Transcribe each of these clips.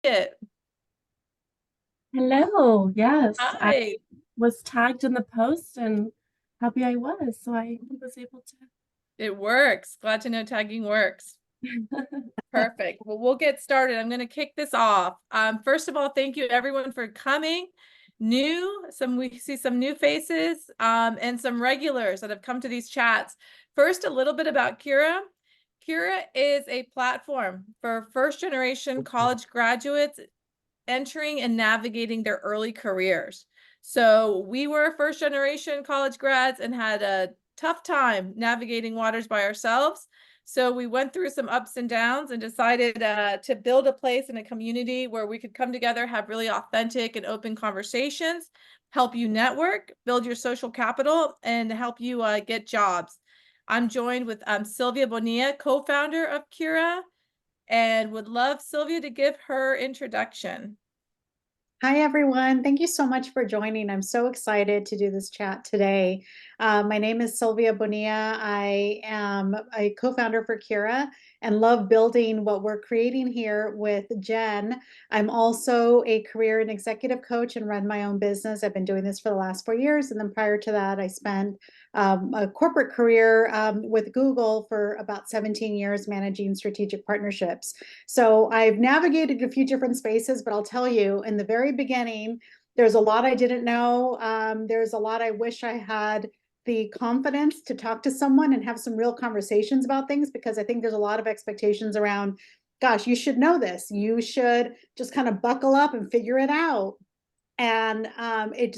it. Hello. Yes, I Hi. was tagged in the post and happy I was. So I was able It works. Glad to know tagging works. to. Perfect. Well, we'll get started. I'm going to kick this off. First of all, thank you everyone for coming. We see some new faces, and some regulars that have come to these chats. First, a little bit about Cura. Cura is a platform for first generation college graduates entering and navigating their early careers. So we were first generation college grads and had a tough time navigating waters by ourselves. So we went through some ups and downs and decided to build a place in a community where we could come together, have really authentic and open conversations, help you network, build your social capital, and help you get jobs. I'm joined with Sylvia Bonilla, co-founder of Cura, and would love Sylvia to give her introduction. Hi, everyone. Thank you so much for joining. I'm so excited to do this chat today. My name is Sylvia Bonilla. I am a co-founder for Cura and love building what we're creating here with Jen. I'm also a career and executive coach and run my own business. I've been doing this for the last 4 years. And then prior to that, I spent a corporate career with Google for about 17 years managing strategic partnerships. So I've navigated a few different spaces, but I'll tell you, in the very beginning, there's a lot I didn't know. There's a lot I wish I had the confidence to talk to someone and have some real conversations about things, because I think there's a lot of expectations around, gosh, you should know this. You should just kind of buckle up and figure it out. And it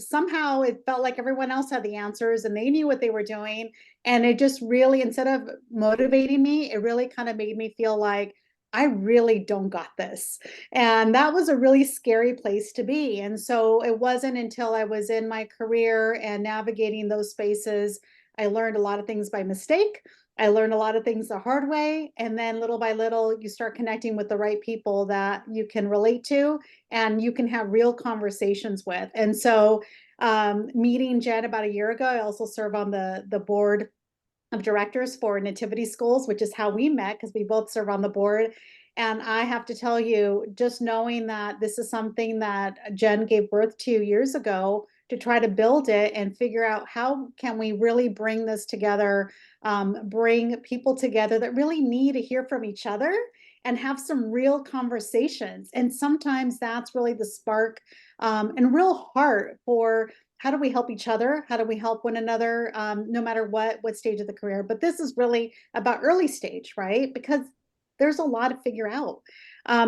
felt like everyone else had the answers and they knew what they were doing. And it just really, instead of motivating me, it really kind of made me feel like I really don't got this. And that was a really scary place to be. And so it wasn't until I was in my career and navigating those spaces, I learned a lot of things by mistake. I learned a lot of things the hard way. And then little by little, you start connecting with the right people that you can relate to and you can have real conversations with. And so meeting Jen about a year ago, I also serve on the board of directors for Nativity Schools, which is how we met, because we both serve on the board. And I have to tell you, just knowing that this is something that Jen gave birth to years ago, to try to build it and figure out how can we really bring this together, bring people together that really need to hear from each other and have some real conversations. And sometimes that's really the spark and real heart for how do we help each other? How do we help one another, no matter what stage of the career? But this is really about early stage, right? Because there's a lot to figure out.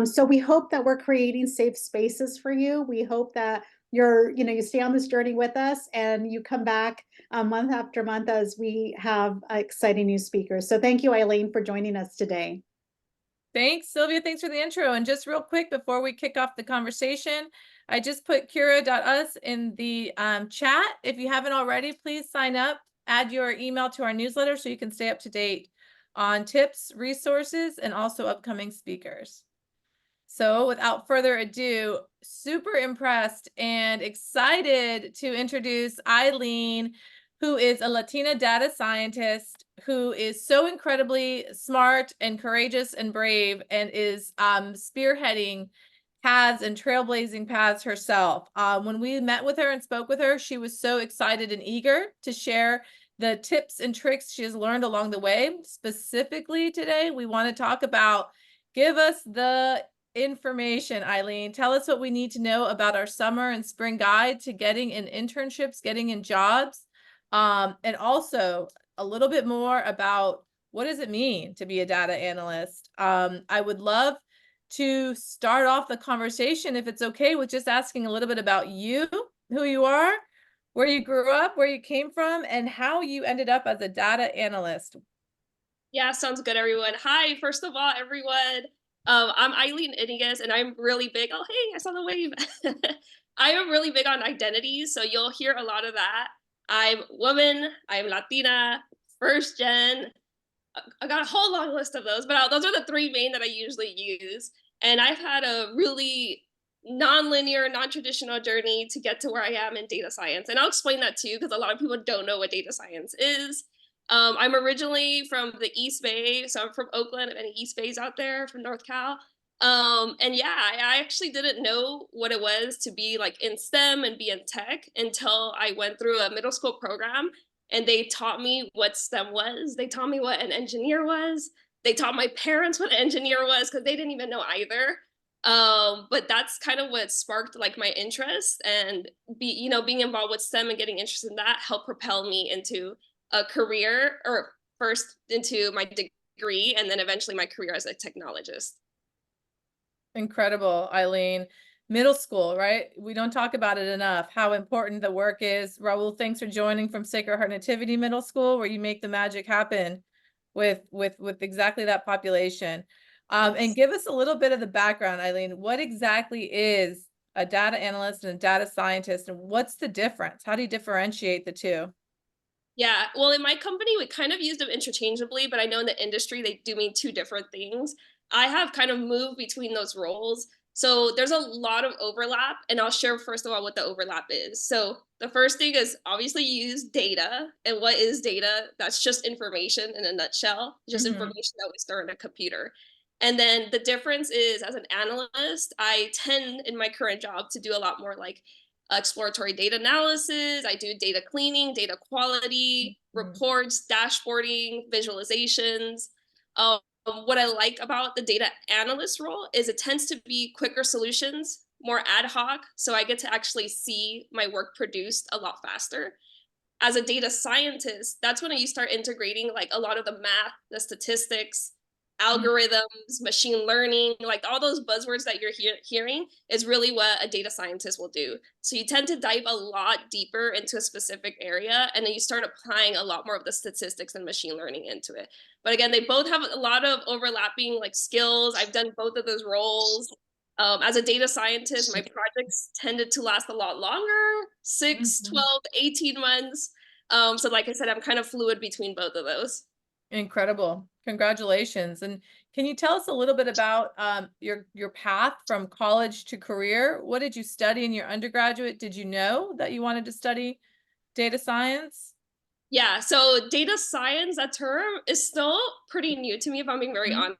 So we hope that we're creating safe spaces for you. We hope that you stay on this journey with us and you come back month after month as we have exciting new speakers. So thank you, Aileen, for joining us today. Thanks, Sylvia. Thanks for the intro. And just real quick before we kick off the conversation, I just put Cura.us in the chat. If you haven't already, please sign up, add your email to our newsletter so you can stay up to date on tips, resources, and also upcoming speakers. So without further ado, super impressed and excited to introduce Aileen, who is a Latina data scientist who is so incredibly smart and courageous and brave and is spearheading paths and trailblazing paths herself. When we met with her and spoke with her, she was so excited and eager to share the tips and tricks she has learned along the way. Specifically today, we want to talk about, give us the information, Aileen. Tell us what we need to know about our summer and spring guide to getting in internships, getting in jobs, and also a little bit more about what does it mean to be a data analyst. I would love to start off the conversation, if it's okay, with just asking a little bit about you, who you are, where you grew up, where you came from, and how you ended up as a data analyst. Yeah, sounds good, everyone. Hi, first of all, everyone. I'm Aileen Iniguez, and I'm really big. Oh, hey, I saw the wave. I am really big on identities, so you'll hear a lot of that. I'm woman, I'm Latina, first gen. I got a whole long list of those, but those are the three main that I usually use. And I've had a really non-linear, non-traditional journey to get to where I am in data science. And I'll explain that too, because a lot of people don't know what data science is. I'm originally from the East Bay, so I'm from Oakland, and any East Bays out there from North Cal. And yeah, I actually didn't know what it was to be like in STEM and be in tech until I went through a middle school program and they taught me what STEM was. They taught me what an engineer was. They taught my parents what an engineer was because they didn't even know either. But that's kind of what sparked like my interest, and being involved with STEM and getting interested in that helped propel me into a career, or first into my degree and then eventually my career as a technologist. Incredible, Eileen. Middle school, right? We don't talk about it enough, how important the work is. Raul, thanks for joining from Sacred Heart Nativity Middle School, where you make the magic happen with exactly that population. And give us a little bit of the background, Eileen. What exactly is a data analyst and a data scientist, and what's the difference? How do you differentiate the two? Yeah, well, in my company, we kind of use them interchangeably, but I know in the industry, they do mean two different things. I have kind of moved between those roles. So there's a lot of overlap, and I'll share first of all what the overlap is. So the first thing is obviously you use data. And what is data? That's just information in a nutshell, just information that we store in a computer. And then the difference is, as an analyst, I tend in my current job to do a lot more like exploratory data analysis. I do data cleaning, data quality, reports, dashboarding, visualizations. What I like about the data analyst role is it tends to be quicker solutions, more ad hoc. So I get to actually see my work produced a lot faster. As a data scientist, that's when you start integrating like a lot of the math, the statistics, algorithms, machine learning, like all those buzzwords that you're hearing is really what a data scientist will do. So you tend to dive a lot deeper into a specific area, and then you start applying a lot more of the statistics and machine learning into it. But again, they both have a lot of overlapping like skills. I've done both of those roles. As a data scientist, my projects tended to last a lot longer, 6, 12, 18 months. So like I said, I'm kind of fluid between both of those. Incredible. Congratulations. And can you tell us a little bit about your path from college to career? What did you study in your undergraduate? Did you know that you wanted to study data science? Yeah, so data science, that term is still pretty new to me, if I'm being very honest.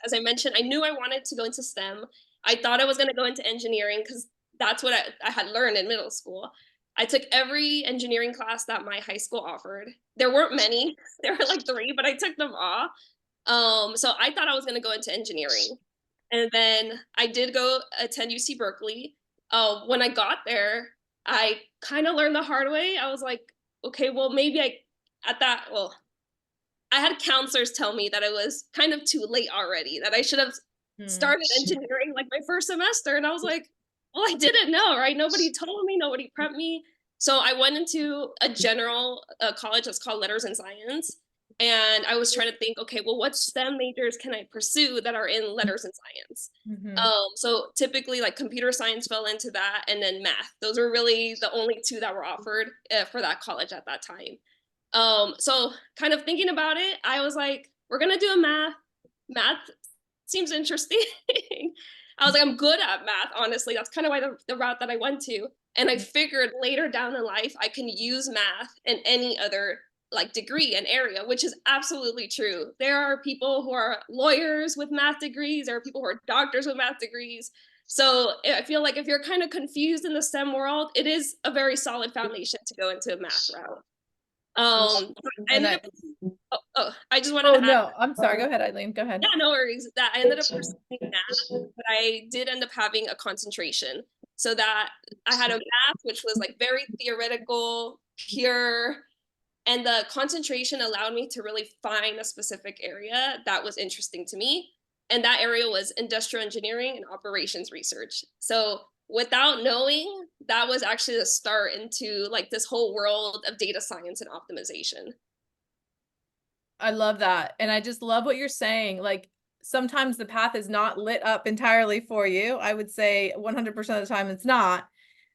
As I mentioned, I knew I wanted to go into STEM. I thought I was going to go into engineering because that's what I had learned in middle school. I took every engineering class that my high school offered. There weren't many, there were like 3, but I took them all. So I thought I was going to go into engineering. And then I did go attend UC Berkeley. When I got there, I kind of learned the hard way. I was like, okay, well, maybe I had counselors tell me that it was kind of too late already, that I should have started engineering like my first semester. And I was like, well, I didn't know, right? Nobody told me, nobody prepped me. So I went into a general college that's called Letters and Science. And I was trying to think, okay, well, what STEM majors can I pursue that are in letters and science? So typically like computer science fell into that, and then math. Those were really the only 2 that were offered for that college at that time. So kind of thinking about it, I was like, we're going to do a math. Math seems interesting. I was like, I'm good at math, honestly. That's kind of why the route that I went to. And I figured later down in life, I can use math in any other like degree and area, which is absolutely true. There are people who are lawyers with math degrees. There are people who are doctors with math degrees. So I feel like if you're kind of confused in the STEM world, it is a very solid foundation to go into a math route. I ended up, I just wanted to add, no, I'm sorry. Go ahead, Eileen. Go ahead. yeah, no worries. That I ended up pursuing math, but I did end up having a concentration. So that I had a math, which was like very theoretical, pure, and the concentration allowed me to really find a specific area that was interesting to me. And that area was industrial engineering and operations research. So without knowing, that was actually the start into like this whole world of data science and optimization. I love that. And I just love what you're saying. Like sometimes the path is not lit up entirely for you. I would say 100% of the time it's not.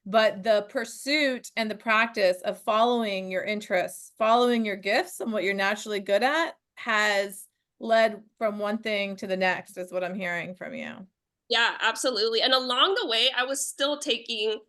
But the pursuit and the practice of following your interests, following your gifts and what you're naturally good at has led from one thing to the next, is what I'm hearing from you. Yeah, absolutely. And along the way, I was still taking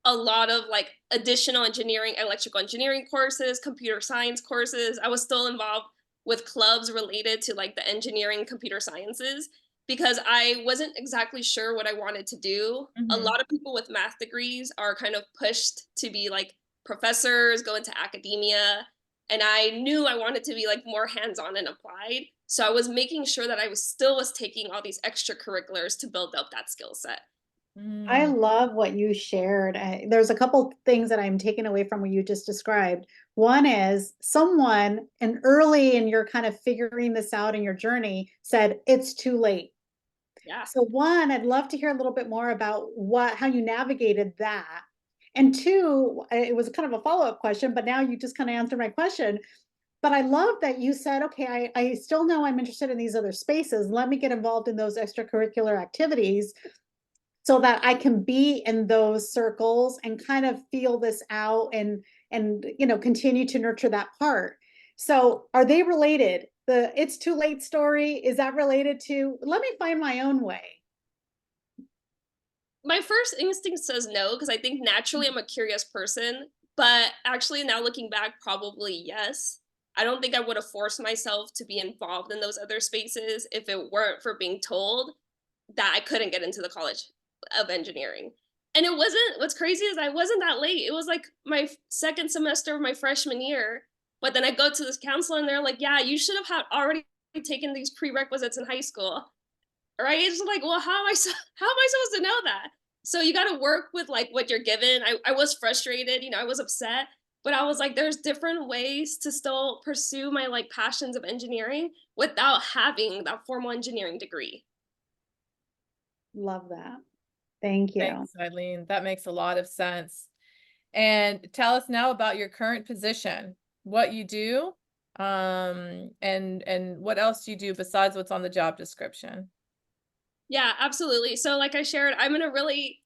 a lot of like additional engineering, electrical engineering courses, computer science courses. I was still involved with clubs related to like the engineering computer sciences, because I wasn't exactly sure what I wanted to do. A Mhm. lot of people with math degrees are kind of pushed to be like professors, go into academia. And I knew I wanted to be like more hands-on and applied. So I was making sure that I was taking all these extracurriculars to build up that skill set. I Mm. love what you shared. There's a couple things that I'm taking away from what you just described. One is someone, and early in your kind of figuring this out in your journey, said it's too late. Yeah. So one, I'd love to hear a little bit more about how you navigated that. And two, it was kind of a follow-up question, but now you just kind of answered my question. But I love that you said, okay, I still know I'm interested in these other spaces. Let me get involved in those extracurricular activities so that I can be in those circles and kind of feel this out and continue to nurture that part. So are they related? The it's too late story, is that related to let me find my own way? My first instinct says no, because I think naturally I'm a curious person. But actually, now looking back, probably yes. I don't think I would have forced myself to be involved in those other spaces if it weren't for being told that I couldn't get into the College of Engineering. And it wasn't, what's crazy is I wasn't that late. It was like my second semester of my freshman year. But then I go to this counselor and they're like, yeah, you should have had already taken these prerequisites in high school. Right? It's like, well, how am I supposed to know that? So you got to work with like what you're given. I was frustrated, I was upset, but I was like, there's different ways to still pursue my like passions of engineering without having that formal engineering degree. Love that. Thank you. Thanks, Eileen. That makes a lot of sense. And tell us now about your current position, what you do, and what else you do besides what's on the job description. Yeah, absolutely. So like I shared, I'm in a really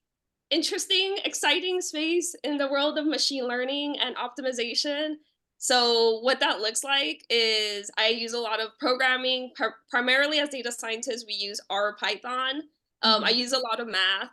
interesting, exciting space in the world of machine learning and optimization. So what that looks like is I use a lot of programming, primarily as data scientists, we use R Python. I use a lot of math,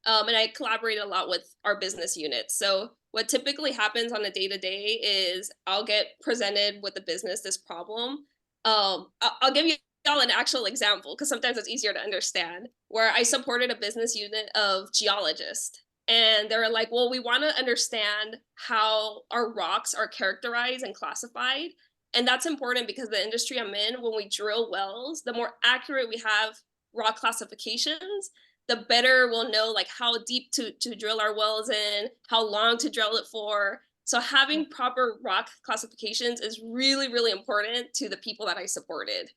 and I collaborate a lot with our business units. So what typically happens on a day-to-day is I'll get presented with the business this problem. I'll give you all an actual example because sometimes it's easier to understand, where I supported a business unit of geologists. And they were like, well, we want to understand how our rocks are characterized and classified. And that's important because the industry I'm in, when we drill wells, the more accurate we have rock classifications, the better we'll know like how deep to drill our wells in, how long to drill it for. So having proper rock classifications is really, really important to the people that I supported.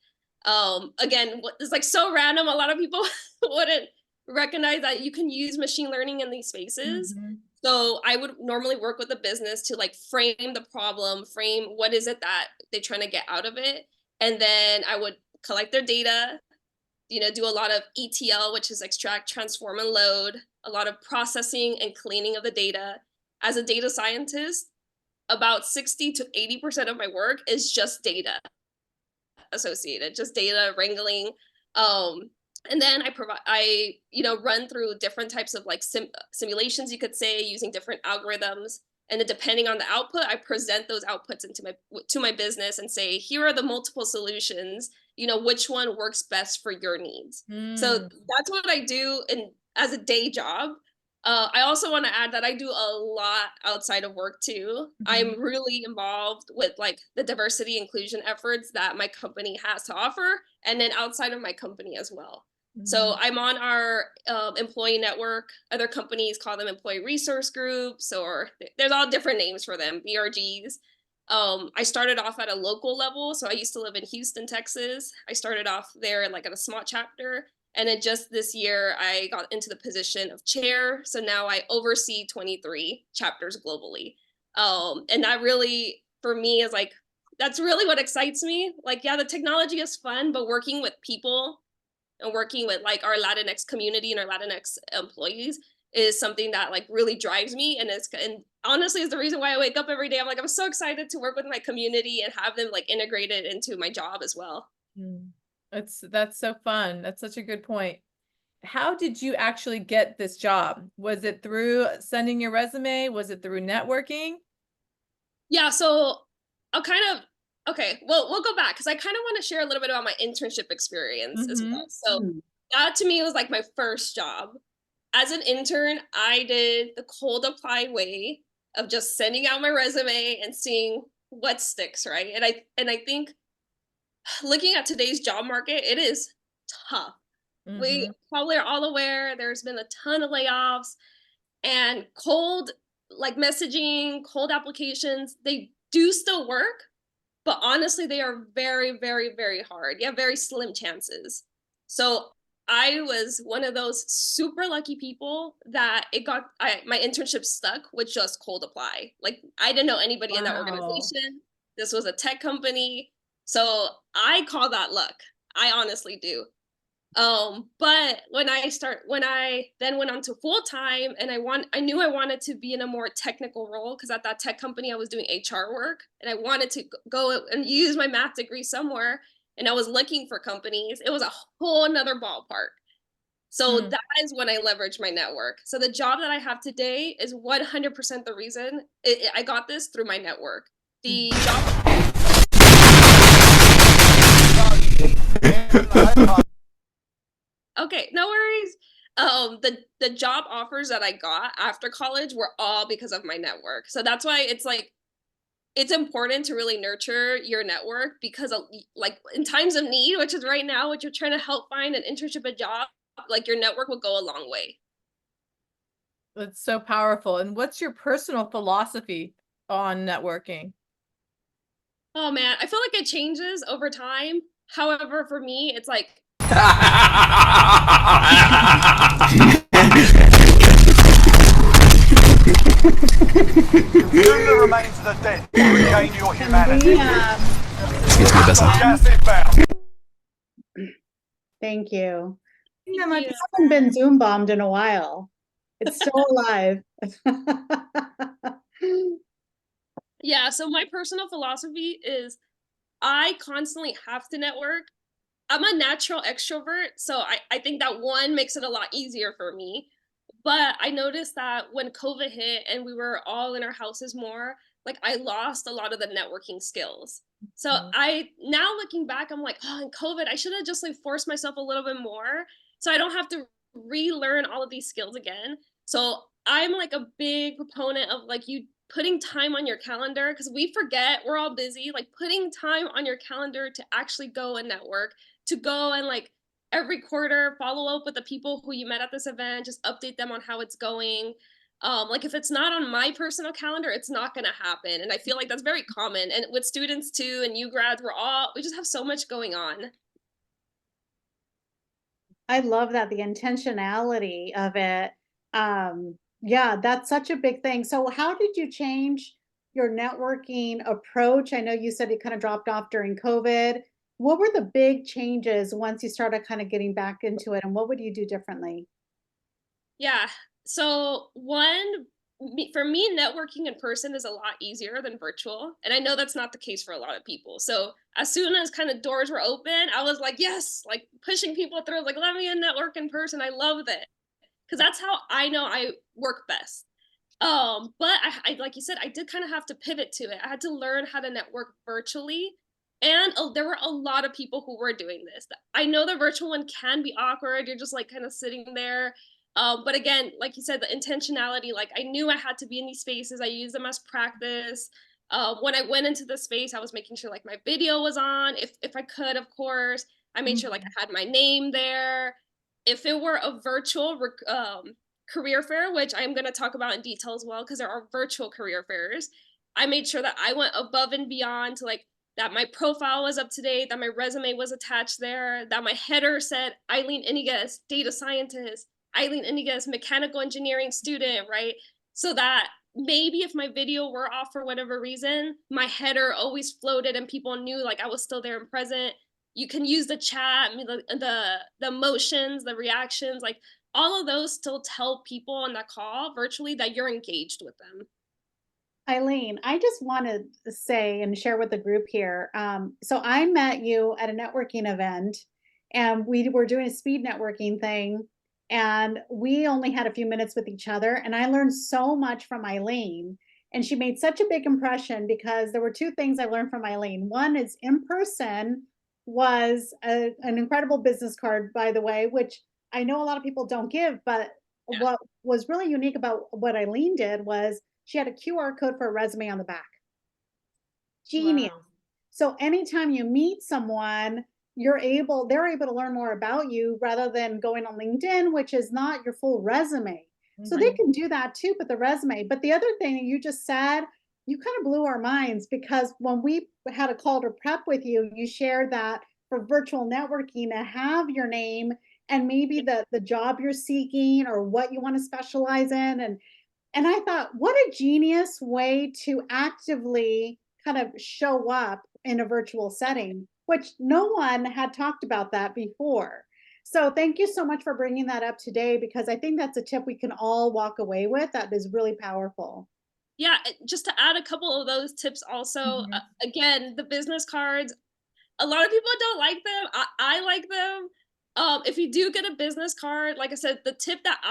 Again, it's like so random. A lot of people wouldn't recognize that you can use machine learning in these spaces. So I would normally work with the business to like frame the problem, frame what is it that they're trying to get out of it. And then I would collect their data, do a lot of ETL, which is extract, transform, and load, a lot of processing and cleaning of the data. As a data scientist, about 60 to 80% of my work is just data associated, just data wrangling. And then I run through different types of like simulations, you could say, using different algorithms. And then depending on the output, I present those outputs to my business and say, here are the multiple solutions, which one works best for your needs. So that's what I do as a day job. I also want to add that I do a lot outside of work too. I'm really involved with like the diversity inclusion efforts that my company has to offer, and then outside of my company as well. So I'm on our employee network. Other companies call them employee resource groups, or there's all different names for them, BRGs. I started off at a local level. So I used to live in Houston, Texas. I started off there like at a small chapter. And then just this year, I got into the position of chair. So now I oversee 23 chapters globally. And that really, for me, is like, that's really what excites me. Like, yeah, the technology is fun, but working with people and working with like our Latinx community and our Latinx employees is something that like really drives me. And honestly is the reason why I wake up every day. I'm like, I'm so excited to work with my community and have them like integrated into my job as well. That's so fun. That's such a good point. How did you actually get this job? Was it through sending your resume? Was it through networking? Yeah, so okay, well, we'll go back because I kind of want to share a little bit about my internship experience as well. So that to me was like my first job. As an intern, I did the cold apply way of just sending out my resume and seeing what sticks, right? And I think looking at today's job market, it is tough. We Mhm. probably are all aware there's been a ton of layoffs, and cold like messaging, cold applications, they do still work, but honestly, they are very, very, very hard. You have very slim chances. So I was one of those super lucky people that my internship stuck with just cold apply. Like I didn't know anybody in that Wow. organization. This was a tech company. So I call that luck. I honestly do. But when I then went on to full time, and I knew I wanted to be in a more technical role, because at that tech company I was doing HR work, and I wanted to go and use my math degree somewhere, and I was looking for companies. It was a whole another ballpark. So Hmm. that is when I leveraged my network. So the job that I have today is 100% the reason I got this through my network. The job. Okay, no worries. The job offers that I got after college were all because of my network. So that's why it's like it's important to really nurture your network, because like in times of need, which is right now, which you're trying to help find an internship, a job, like your network will go a long way. That's so powerful. And what's your personal philosophy on networking? Oh man, I feel like it changes over time. However, for me, it's like Consume the remains of the dead to regain your humanity. Yeah, Gas inbound. thank you. thank I you. haven't been Zoom bombed in a while. It's still alive. Yeah, so my personal philosophy is I constantly have to network. I'm a natural extrovert, so I think that one makes it a lot easier for me. But I noticed that when COVID hit and we were all in our houses more, like I lost a lot of the networking skills. So Mhm. I now looking back, I'm like, oh, in COVID, I should have just like forced myself a little bit more so I don't have to relearn all of these skills again. So I'm like a big proponent of like you putting time on your calendar, because we forget, we're all busy, like putting time on your calendar to actually go and network, to go and like every quarter follow up with the people who you met at this event, just update them on how it's going. Like if it's not on my personal calendar, it's not going to happen, and I feel like that's very common, and with students too, and you grads, we just have so much going on. I love that, the intentionality of it. Yeah, that's such a big thing. So how did you change your networking approach? I know you said it kind of dropped off during COVID. What were the big changes once you started kind of getting back into it, and what would you do differently? Yeah. So for me, networking in person is a lot easier than virtual, and I know that's not the case for a lot of people. So as soon as kind of doors were open, I was like, yes, like pushing people through, like let me in network in person. I love it, because that's how I know I work best. But I like you said, I did kind of have to pivot to it. I had to learn how to network virtually. And there were a lot of people who were doing this. I know the virtual one can be awkward. You're just like kind of sitting there. But again, like you said, the intentionality, like I knew I had to be in these spaces. I used them as practice. When I went into the space, I was making sure like my video was on, if I could, of course. I made sure like I had my name there. If it were a virtual career fair, which I'm going to talk about in detail as well, because there are virtual career fairs, I made sure that I went above and beyond to like that my profile was up to date, that my resume was attached there, that my header said Aileen Iniguez, data scientist, Aileen Iniguez, mechanical engineering student, right? So that maybe if my video were off for whatever reason, my header always floated and people knew like I was still there and present. You can use the chat, the emotions, the reactions, like all of those still tell people on that call virtually that you're engaged with them. Eileen, I just want to say and share with the group here. So I met you at a networking event, and we were doing a speed networking thing, and we only had a few minutes with each other. And I learned so much from Eileen, and she made such a big impression because there were two things I learned from Eileen. One is in person, was an incredible business card, by the way, which I know a lot of people don't give, but Yeah. what was really unique about what Aileen did was she had a QR code for a resume on the back. Genius. Wow. So anytime you meet someone, they're able to learn more about you rather than going on LinkedIn, which is not your full resume. So they Mhm. can do that too, but the resume. But the other thing that you just said, you kind of blew our minds because when we had a call to prep with you, you shared that for virtual networking to have your name and maybe the job you're seeking or what you want to specialize in. And I thought, what a genius way to actively kind of show up in a virtual setting, which no one had talked about that before. So thank you so much for bringing that up today because I think that's a tip we can all walk away with that is really powerful. Yeah, just to add a couple of those tips also, Mhm. again, the business cards, a lot of people don't like them. I like them. If you do get a business card, like I said, the tip that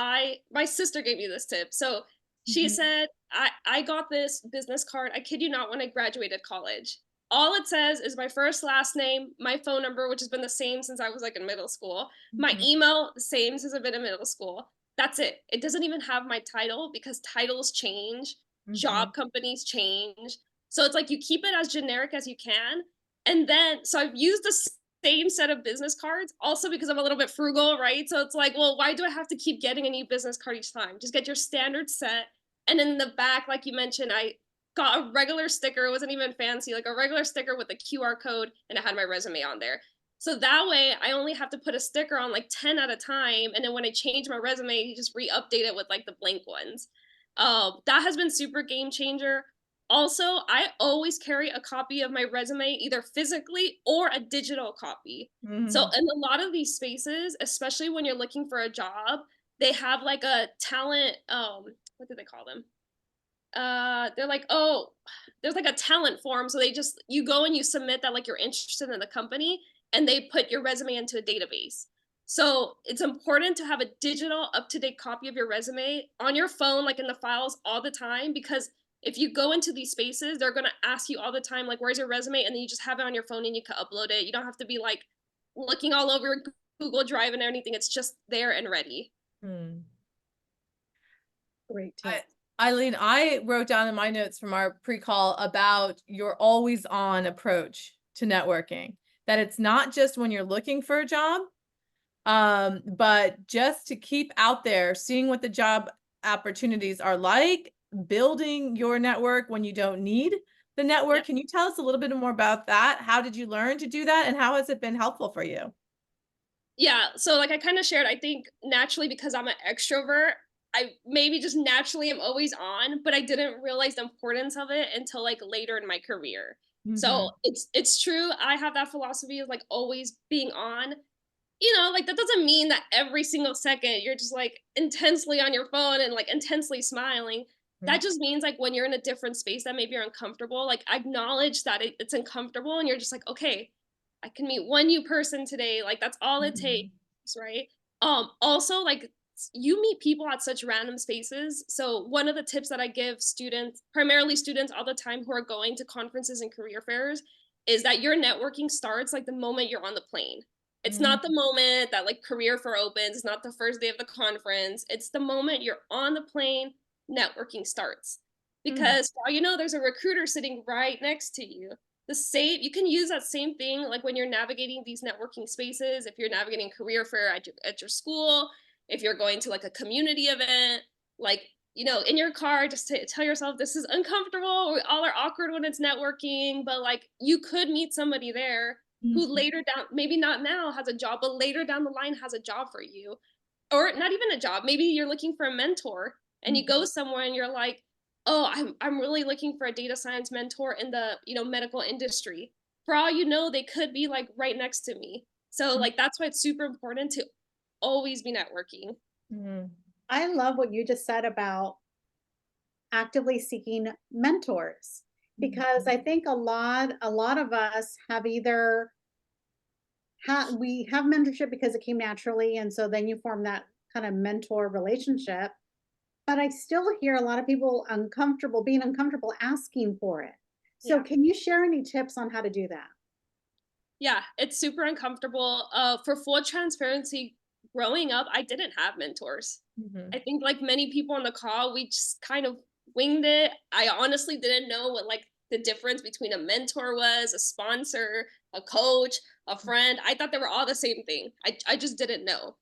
my sister gave me this tip. So she Mhm. said, I got this business card, I kid you not, when I graduated college. All it says is my first last name, my phone number, which has been the same since I was like in middle school, my Mhm. email, the same since I've been in middle school. That's it. It doesn't even have my title because titles change, job Mhm. companies change. So it's like you keep it as generic as you can. And then, so I've used the same set of business cards also because I'm a little bit frugal, right? So it's like, well, why do I have to keep getting a new business card each time? Just get your standard set. And in the back, like you mentioned, I got a regular sticker. It wasn't even fancy, like a regular sticker with a QR code, and it had my resume on there. So that way, I only have to put a sticker on like 10 at a time. And then when I change my resume, you just re update it with like the blank ones. That has been super game changer. Also, I always carry a copy of my resume, either physically or a digital copy. So, Mhm. in a lot of these spaces, especially when you're looking for a job, they have like a talent, what do they call them? They're like, oh, there's like a talent form. So you go and you submit that like you're interested in the company and they put your resume into a database. So it's important to have a digital up to date copy of your resume on your phone, like in the files all the time, because if you go into these spaces, they're going to ask you all the time, like, where's your resume? And then you just have it on your phone and you can upload it. You don't have to be like looking all over Google Drive and everything. It's just there and ready. Hmm. Great I, tip. Eileen, I wrote down in my notes from our pre-call about your always on approach to networking, that it's not just when you're looking for a job, but just to keep out there, seeing what the job opportunities are like, building your network when you don't need the network. Yeah. Can you tell us a little bit more about that? How did you learn to do that, and how has it been helpful for you? Yeah, so like I kind of shared, I think naturally because I'm an extrovert, I maybe just naturally am always on, but I didn't realize the importance of it until like later in my career. So Mhm. it's true. I have that philosophy of like always being on. Like that doesn't mean that every single second you're just like intensely on your phone and like intensely smiling. That just means like when you're in a different space that maybe you're uncomfortable, like acknowledge that it's uncomfortable and you're just like, okay, I can meet one new person today. Like that's all it takes, Mhm. right? Also like you meet people at such random spaces. So one of the tips that I give students, primarily students all the time who are going to conferences and career fairs, is that your networking starts like the moment you're on the plane. It's Mhm. not the moment that like career fair opens, it's not the first day of the conference. It's the moment you're on the plane, networking starts. Mhm. Because for all you know, there's a recruiter sitting right next to you. You can use that same thing like when you're navigating these networking spaces, if you're navigating career fair at your school, if you're going to like a community event, like in your car, just to tell yourself this is uncomfortable. We all are awkward when it's networking, but like you could meet somebody there who Mhm. later down, maybe not now has a job, but later down the line has a job for you. Or not even a job. Maybe you're looking for a mentor and you go somewhere and you're like, "Oh, I'm really looking for a data science mentor in the, medical industry." For all you know, they could be like right next to me. So like that's why it's super important to always be networking. Mhm. I love what you just said about actively seeking mentors because Mhm. I think a lot of us have either we have mentorship because it came naturally and so then you form that kind of mentor relationship, but I still hear a lot of people being uncomfortable asking for it. So Yeah. can you share any tips on how to do that? Yeah, it's super uncomfortable. For full transparency, growing up, I didn't have mentors. Mhm. I think like many people on the call, we just kind of winged it. I honestly didn't know what like the difference between a mentor was, a sponsor, a coach, a friend. I thought they were all the same thing. I just didn't know.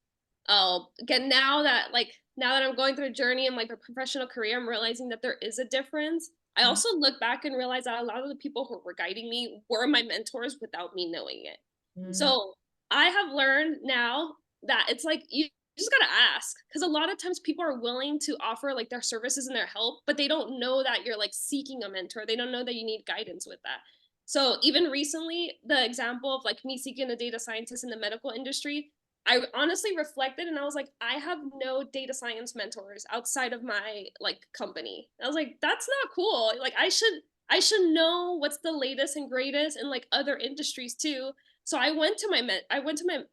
Again, now that I'm going through a journey in like a professional career, I'm realizing that there is a difference. I Mhm. also look back and realize that a lot of the people who were guiding me were my mentors without me knowing it. Mm. So I have learned now that it's like you just gotta ask, because a lot of times people are willing to offer like their services and their help, but they don't know that you're like seeking a mentor. They don't know that you need guidance with that. So even recently, the example of like me seeking a data scientist in the medical industry, I honestly reflected and I was like, I have no data science mentors outside of my like company. I was like, that's not cool. Like I should know what's the latest and greatest in like other industries too. So I went to my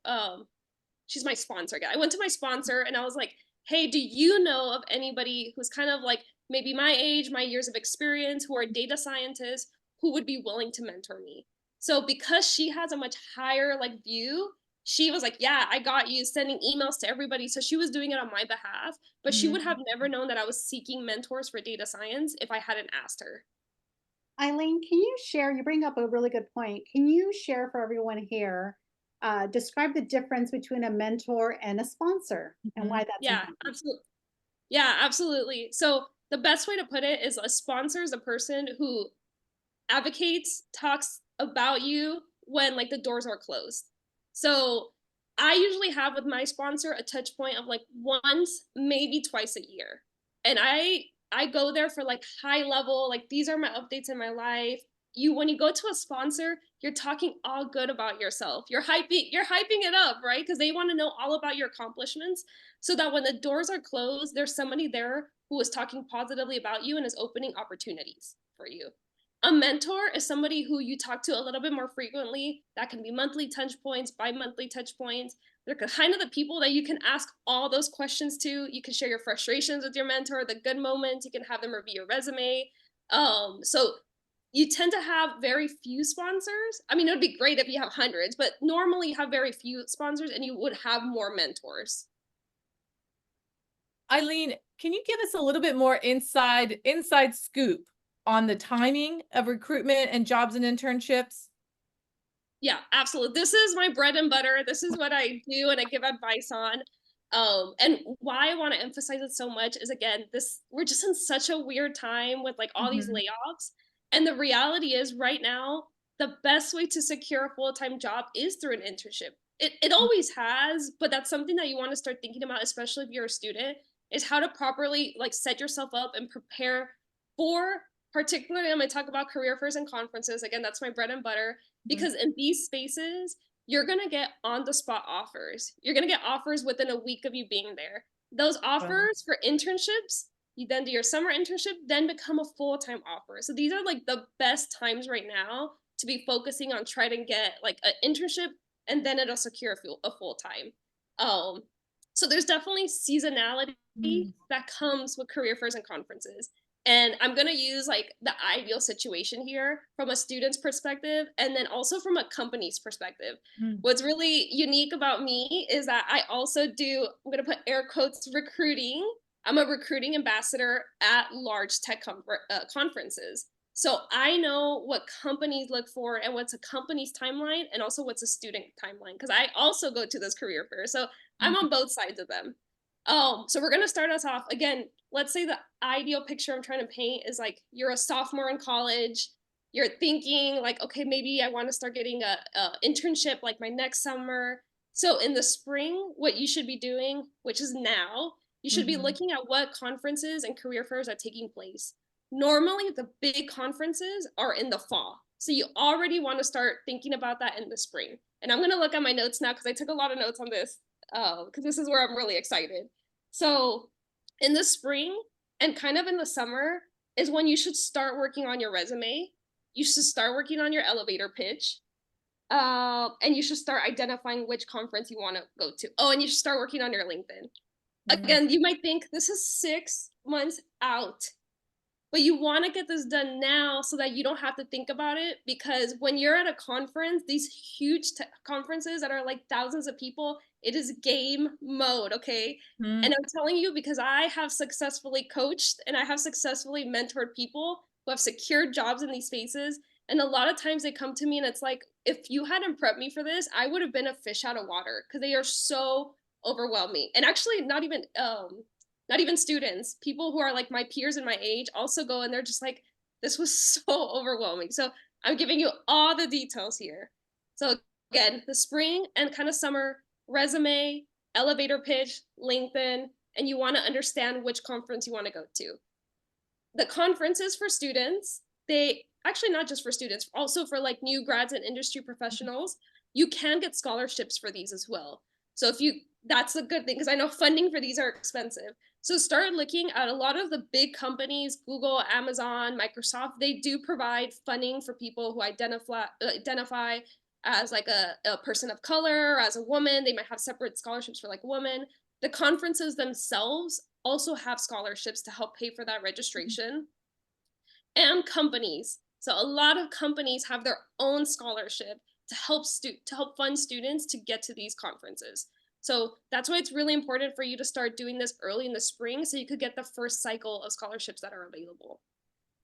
she's my sponsor guy. I went to my sponsor and I was like, hey, do you know of anybody who's kind of like maybe my age, my years of experience, who are data scientists who would be willing to mentor me? So because she has a much higher like view, she was like, yeah, I got you, sending emails to everybody. So she was doing it on my behalf, but she Mhm. would have never known that I was seeking mentors for data science if I hadn't asked her. Eileen, can you share? You bring up a really good point. Can you share for everyone here? Describe the difference between a mentor and a sponsor and Mhm. why that's Yeah, important. absolutely. Yeah, absolutely. So the best way to put it is a sponsor is a person who advocates, talks about you when like the doors are closed. So I usually have with my sponsor a touch point of like once, maybe twice a year. And I go there for like high level, like these are my updates in my life. You when you go to a sponsor, you're talking all good about yourself. You're hyping it up, right? Because they want to know all about your accomplishments so that when the doors are closed, there's somebody there who is talking positively about you and is opening opportunities for you. A mentor is somebody who you talk to a little bit more frequently. That can be monthly touch points, bi-monthly touch points. They're kind of the people that you can ask all those questions to. You can share your frustrations with your mentor, the good moments. You can have them review your resume. So you tend to have very few sponsors. I mean, it would be great if you have hundreds, but normally you have very few sponsors and you would have more mentors. Eileen, can you give us a little bit more inside scoop on the timing of recruitment and jobs and internships? Yeah, absolutely. This is my bread and butter. This is what I do and I give advice on. And why I want to emphasize it so much is again, this we're just in such a weird time with like all these Mhm. layoffs. And the reality is right now, the best way to secure a full-time job is through an internship. It always has, but that's something that you want to start thinking about, especially if you're a student, is how to properly like set yourself up and prepare for particularly I'm gonna talk about career fairs and conferences. Again, that's my bread and butter Mhm. because in these spaces, you're going to get on the spot offers. You're going to get offers within a week of you being there. Those Wow. offers for internships, you then do your summer internship, then become a full-time offer. So these are like the best times right now to be focusing on trying to get like an internship and then it'll secure a full-time. Um, so there's definitely seasonality Mm. that comes with career fairs and conferences. And I'm going to use like the ideal situation here from a student's perspective and then also from a company's perspective. Mm. What's really unique about me is that I also do, I'm going to put air quotes, recruiting. I'm a recruiting ambassador at large tech conferences. So I know what companies look for and what's a company's timeline and also what's a student timeline because I also go to those career fairs. So I'm on both sides of them. So we're gonna start us off again. Let's say the ideal picture I'm trying to paint is like you're a sophomore in college. You're thinking like, okay, maybe I want to start getting a internship like my next summer. So in the spring, what you should be doing, which is now, you should be Mhm. looking at what conferences and career fairs are taking place. Normally, the big conferences are in the fall. So you already want to start thinking about that in the spring. And I'm gonna look at my notes now because I took a lot of notes on this because this is where I'm really excited. So, in the spring and kind of in the summer is when you should start working on your resume. You should start working on your elevator pitch. And you should start identifying which conference you want to go to. Oh, and you should start working on your LinkedIn. Mm. Again, you might think this is 6 months out. but you want to get this done now so that you don't have to think about it, because when you're at a conference, these huge conferences that are like thousands of people, it is game mode, okay? Mm. And I'm telling you, because I have successfully coached and I have successfully mentored people who have secured jobs in these spaces. And a lot of times they come to me and it's like, if you hadn't prepped me for this, I would have been a fish out of water, because they are so overwhelming. And actually not even students, people who are like my peers and my age also go and they're just like, this was so overwhelming. So I'm giving you all the details here. So again, the spring and kind of summer resume, elevator pitch, LinkedIn, and you want to understand which conference you want to go to. The conferences for students, they actually not just for students, also for like new grads and industry professionals, you can get scholarships for these as well. So that's a good thing, because I know funding for these are expensive. So start looking at a lot of the big companies, Google, Amazon, Microsoft, they do provide funding for people who identify as like a person of color, or as a woman. They might have separate scholarships for like women. The conferences themselves also have scholarships to help pay for that registration. And companies. So a lot of companies have their own scholarship to help fund students to get to these conferences. So that's why it's really important for you to start doing this early in the spring, so you could get the first cycle of scholarships that are available.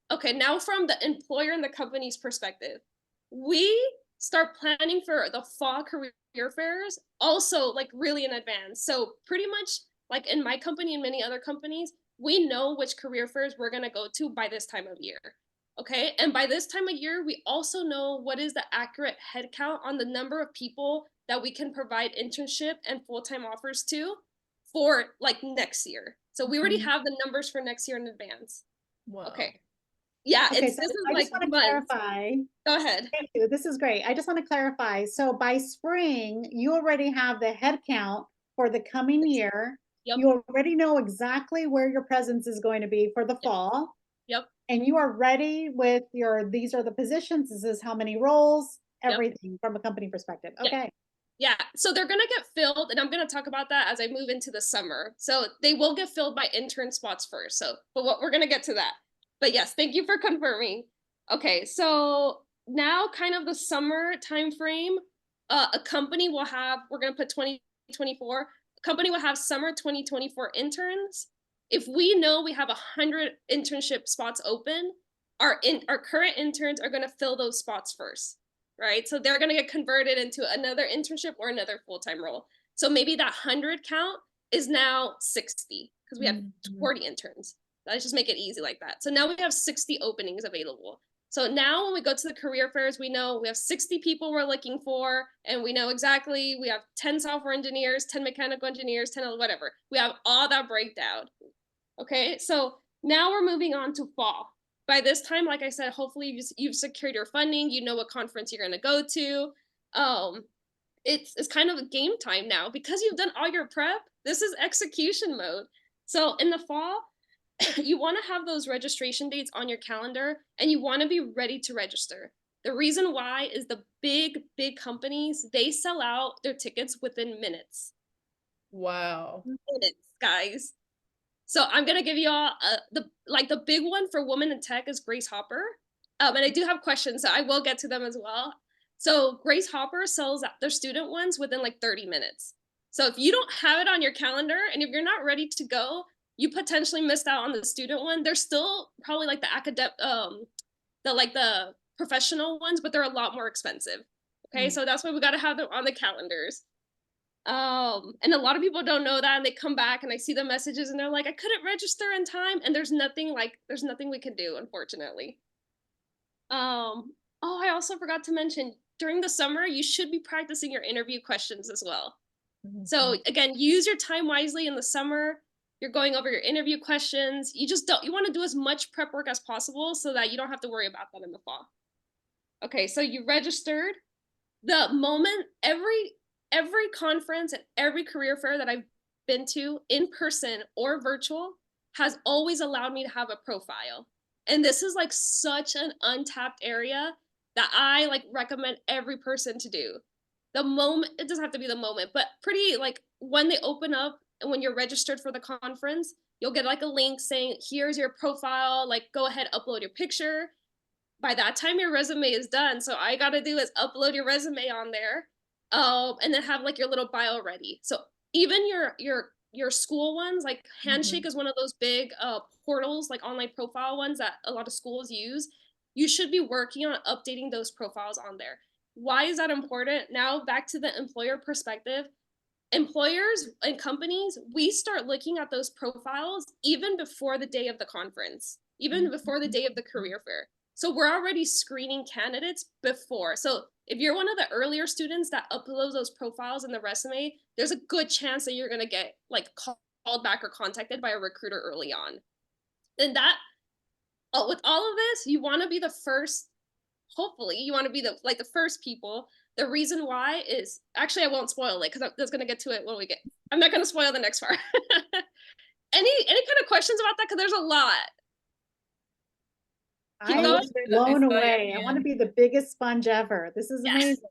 Okay, now from the employer and the company's perspective, we start planning for the fall career fairs also like really in advance. So pretty much like in my company and many other companies, we know which career fairs we're going to go to by this time of year. Okay, and by this time of year, we also know what is the accurate head count on the number of people that we can provide internship and full-time offers to for like next year. So we already have the numbers for next year in advance. Wow. Okay. Yeah, Okay, this so is I like just want to months. clarify. Go ahead. Thank you. This is great. I just want to clarify. So by spring, you already have the head count for the coming year. Yep. You already know exactly where your presence is going to be for the fall. Yep. And you are ready with these are the positions, this is how many roles, Yep. everything from a company perspective. Yeah. Okay. Yeah, so they're gonna get filled, and I'm gonna talk about that as I move into the summer. So they will get filled by intern spots first. So, but we're gonna get to that. But yes, thank you for confirming. Okay, so now kind of the summer time frame, a company will have, we're gonna put 2024, a company will have summer 2024 interns. If we know we have 100 internship spots open, our current interns are gonna fill those spots first. Right? So they're going to get converted into another internship or another full-time role. So maybe that 100 count is now 60, because we had 40 interns. Let's just make it easy like that. So now we have 60 openings available. So now when we go to the career fairs, we know we have 60 people we're looking for, and we know exactly we have 10 software engineers, 10 mechanical engineers, 10 whatever. We have all that breakdown. Okay, so now we're moving on to fall. By this time, like I said, hopefully you've secured your funding, you know what conference you're going to go to. It's kind of a game time now, because you've done all your prep. This is execution mode. So in the fall, you want to have those registration dates on your calendar, and you want to be ready to register. The reason why is the big companies, they sell out their tickets within minutes. Wow. Minutes, guys. So I'm gonna give you all the big one for women in tech is Grace Hopper, and I do have questions, so I will get to them as well. So Grace Hopper sells their student ones within like 30 minutes. So if you don't have it on your calendar, and if you're not ready to go, you potentially missed out on the student one. They're still probably like the academic, the professional ones, but they're a lot more expensive. Okay, so that's why we got to have them on the calendars. And a lot of people don't know that, and they come back and I see the messages and they're like, I couldn't register in time, and there's nothing we can do, unfortunately. Oh, I also forgot to mention, during the summer, you should be practicing your interview questions as well. So again, use your time wisely in the summer. You're going over your interview questions. You want to do as much prep work as possible so that you don't have to worry about that in the fall. Okay, so you registered. The moment every conference and every career fair that I've been to, in person or virtual, has always allowed me to have a profile. And this is like such an untapped area that I like recommend every person to do. The moment, it doesn't have to be the moment, but pretty like when they open up and when you're registered for the conference, You'll get like a link saying, here's your profile, like go ahead, upload your picture. By that time your resume is done. So all you gotta do is upload your resume on there, and then have like your little bio ready. So even your school ones, like Handshake is one of those big portals, like online profile ones that a lot of schools use. You should be working on updating those profiles on there. Why is that important? Now back to the employer perspective. Employers and companies, we start looking at those profiles even before the day of the conference, even before the day of the career fair. So we're already screening candidates before. So if you're one of the earlier students that uploads those profiles in the resume, there's a good chance that you're going to get like called back or contacted by a recruiter early on. And that, with all of this, you want to be the first. Hopefully you want to be the first people. The reason why is, actually I won't spoil it because I'm just going to get to it when we get, I'm not going to spoil the next part. Any kind of questions about that? Because there's a lot. Keep I'm going. blown It's away. I want to be the biggest sponge ever. This is Yes. amazing.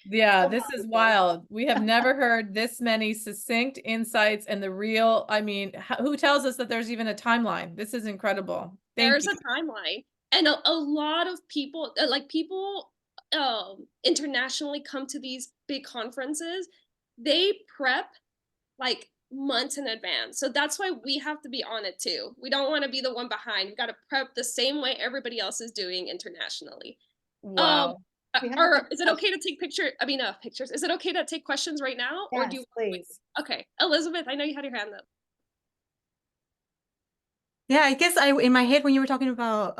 Yeah, So this is powerful. wild. We have never heard this many succinct insights and the real, I mean, who tells us that there's even a timeline? This is incredible. Thank There's you. a timeline, and a lot of people, like people internationally come to these big conferences. They prep like months in advance. So that's why we have to be on it too. We don't want to be the one behind. We've got to prep the same way everybody else is doing internationally. Wow. We have Or a is it okay to take pictures? Is it okay to take questions right now? Or do Yes, you please. Okay, Elizabeth, I know you had your hand up. Yeah, I guess in my head when you were talking about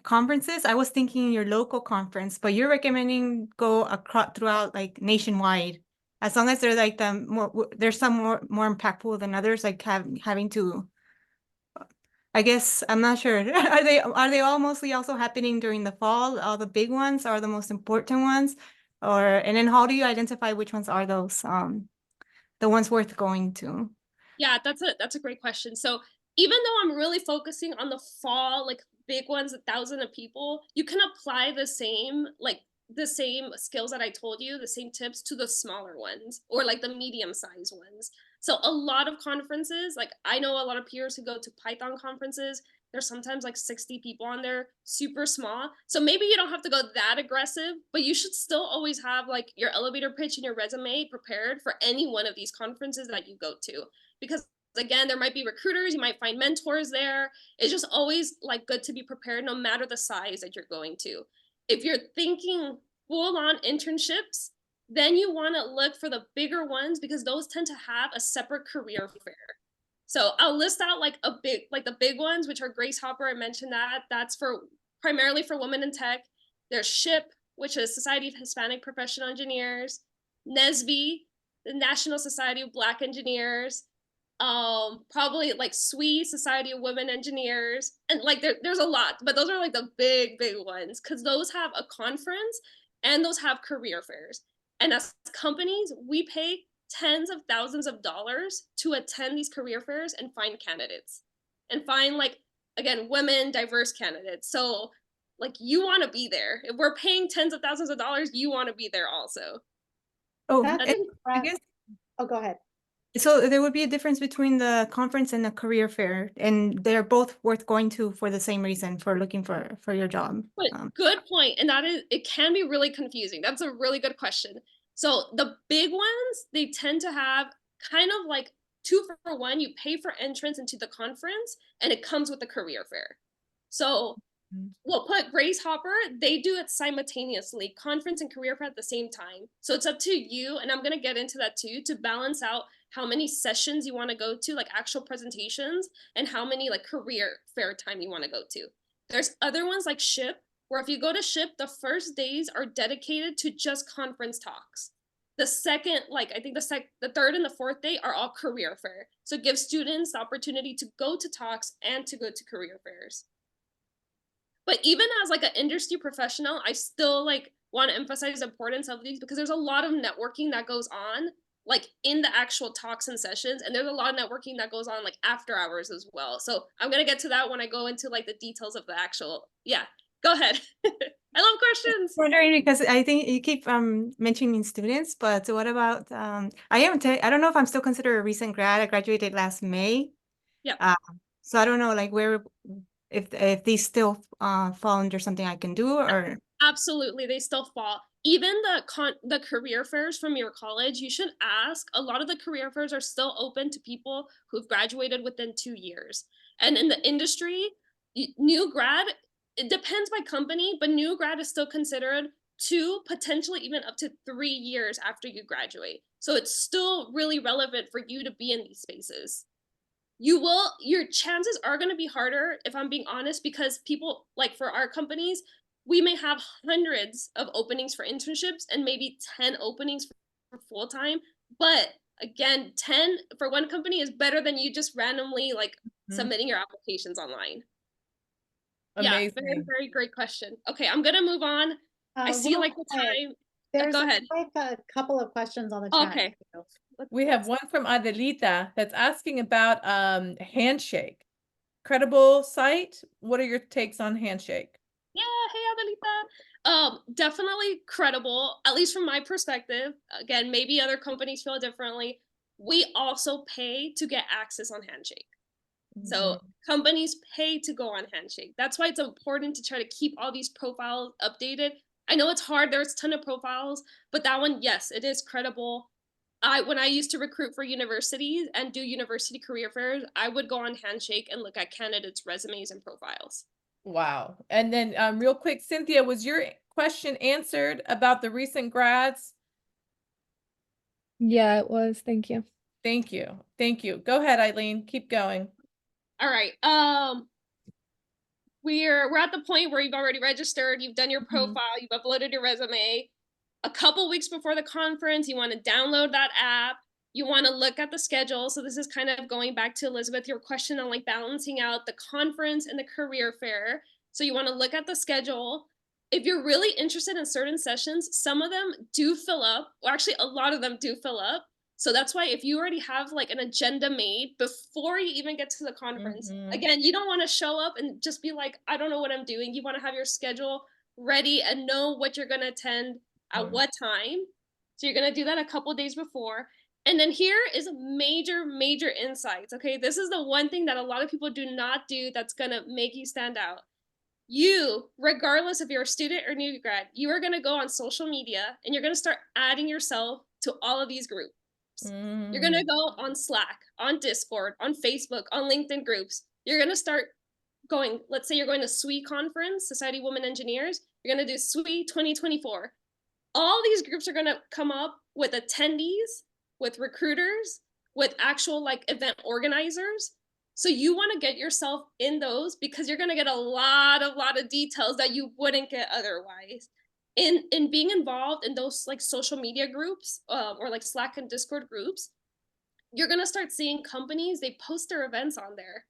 conferences, I was thinking your local conference, but you're recommending go across throughout like nationwide, as long as they're like there's some more impactful than others, like having to. I guess I'm not sure. Are they all mostly also happening during the fall? All the big ones are the most important ones, and then how do you identify which ones are those the ones worth going to? Yeah, that's a great question. So even though I'm really focusing on the fall, like big ones, 1,000 of people, you can apply the same skills that I told you, the same tips to the smaller ones or like the medium-sized ones. So a lot of conferences, like I know a lot of peers who go to Python conferences, there's sometimes like 60 people on there, super small. So maybe you don't have to go that aggressive, but you should still always have like your elevator pitch and your resume prepared for any one of these conferences that you go to. Because again, there might be recruiters, you might find mentors there. It's just always like good to be prepared no matter the size that you're going to. If you're thinking full on internships, then you want to look for the bigger ones because those tend to have a separate career fair. So I'll list out like the big ones, which are Grace Hopper. I mentioned that. That's primarily for women in tech. There's SHIP, which is Society of Hispanic Professional Engineers. NSBE, the National Society of Black Engineers. Probably like SWE, Society of Women Engineers, and like there's a lot, but those are like the big ones because those have a conference and those have career fairs. And as companies, we pay tens of thousands of dollars to attend these career fairs and find candidates and find like, again, women, diverse candidates. So like you want to be there. If we're paying tens of thousands of dollars, you want to be there also. Oh, That's I incredible. guess. Oh, go ahead. So there would be a difference between the conference and the career fair, and they're both worth going to for the same reason, for looking for your job. But good point. And that is, it can be really confusing. That's a really good question. So the big ones, they tend to have kind of like 2-for-1. You pay for entrance into the conference and it comes with the career fair. So we'll put Grace Hopper, they do it simultaneously, conference and career fair at the same time. So it's up to you, and I'm going to get into that too, to balance out how many sessions you want to go to, like actual presentations, and how many like career fair time you want to go to. There's other ones like SHIP, where if you go to SHIP, the first days are dedicated to just conference talks. The second, like I think the third and the fourth day are all career fair. So give students the opportunity to go to talks and to go to career fairs. But even as like an industry professional, I still like want to emphasize the importance of these because there's a lot of networking that goes on like in the actual talks and sessions, and there's a lot of networking that goes on like after hours as well. So I'm gonna get to that when I go into like the details of the actual. Yeah, Go ahead. I love questions. Wondering because I think you keep mentioning students, but what about I don't know if I'm still considered a recent grad. I graduated last May. Yep. So I don't know like where if these still fall under something I can do or Absolutely, they still fall. Even the career fairs from your college, you should ask. A lot of the career fairs are still open to people who've graduated within 2 years. And in the industry, new grad, it depends by company, but new grad is still considered 2, potentially even up to 3 years after you graduate. So it's still really relevant for you to be in these spaces. Your chances are going to be harder, if I'm being honest, because people, like for our companies, we may have hundreds of openings for internships and maybe 10 openings for full-time. But again, 10 for one company is better than you just randomly like submitting your applications online. Yeah, very, Amazing. very great question. Okay, I'm gonna move on. I see real like the quick, time. There's Go ahead. like a couple of questions on the chat. Okay. too. We have one from Adelita that's asking about Handshake. Credible site. What are your takes on Handshake? Yeah, hey Adelita. Definitely credible, at least from my perspective. Again, maybe other companies feel differently. We also pay to get access on Handshake. So companies pay to go on Handshake. That's why it's important to try to keep all these profiles updated. I know it's hard, there's a ton of profiles, but that one, yes, it is credible. When I used to recruit for universities and do university career fairs, I would go on Handshake and look at candidates' resumes and profiles. Wow. And then real quick, Cynthia, was your question answered about the recent grads? Yeah, it was. Thank you. Thank you. Thank you. Go ahead, Aileen. Keep going. All right. We're at the point where you've already registered, you've done your profile, you've uploaded your resume. A couple weeks before the conference, you want to download that app. You want to look at the schedule. So this is kind of going back to Elizabeth, your question on like balancing out the conference and the career fair. So you want to look at the schedule. If you're really interested in certain sessions, some of them do fill up, or actually a lot of them do fill up. So that's why if you already have like an agenda made before you even get to the conference, again, you don't want to show up and just be like, I don't know what I'm doing. You want to have your schedule ready and know what you're going to attend at what time. So you're going to do that a couple days before. And then here is major insights. Okay, this is the one thing that a lot of people do not do that's going to make you stand out. You, regardless if you're a student or new grad, you are going to go on social media and you're going to start adding yourself to all of these groups. You're going to go on Slack, on Discord, on Facebook, on LinkedIn groups. You're going to start going, let's say you're going to SWE conference, Society of Women Engineers. You're going to do SWE 2024. All these groups are going to come up with attendees, with recruiters, with actual like event organizers. So you want to get yourself in those because you're going to get a lot of details that you wouldn't get otherwise. In being involved in those like social media groups or like Slack and Discord groups, you're going to start seeing companies, they post their events on there.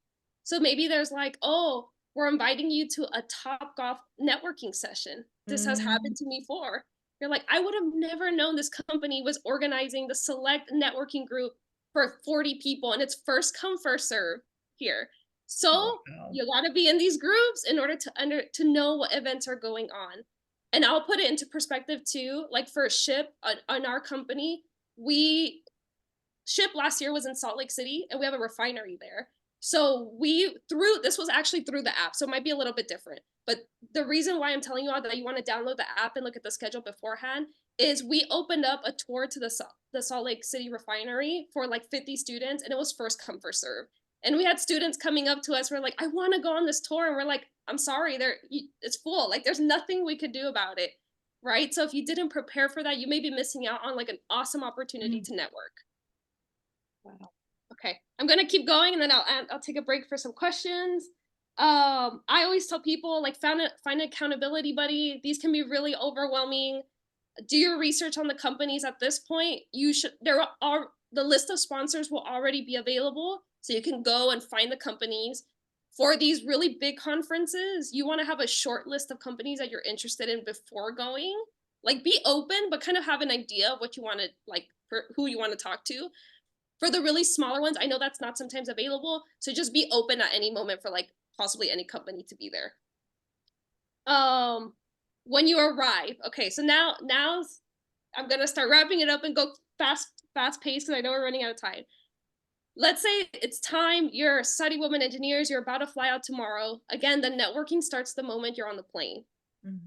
So maybe there's like, oh, we're inviting you to a Topgolf networking session. This has happened to me before. You're like, I would have never known this company was organizing the select networking group for 40 people and it's first come, first serve here. So you got to be in these groups in order to know what events are going on. And I'll put it into perspective too, like for SHIP on our company, SHIP last year was in Salt Lake City and we have a refinery there. So this was actually through the app, so it might be a little bit different. But the reason why I'm telling you all that you want to download the app and look at the schedule beforehand is we opened up a tour to the Salt Lake City refinery for like 50 students and it was first come, first serve. And we had students coming up to us, we're like, I want to go on this tour. And we're like, I'm sorry, it's full. Like there's nothing we could do about it, right? So if you didn't prepare for that, you may be missing out on like an awesome opportunity to network. Wow. Okay, I'm gonna keep going and then I'll take a break for some questions. I always tell people like find an accountability buddy. These can be really overwhelming. Do your research on the companies at this point. The list of sponsors will already be available, so you can go and find the companies. For these really big conferences, you want to have a short list of companies that you're interested in before going. Like be open, but kind of have an idea of what you want to like for who you want to talk to. For the really smaller ones, I know that's not sometimes available, so just be open at any moment for like possibly any company to be there. when you arrive. Okay, so now I'm gonna start wrapping it up and go fast paced because I know we're running out of time. Let's say it's time, you're study women engineers, you're about to fly out tomorrow. Again, the networking starts the moment you're on the plane.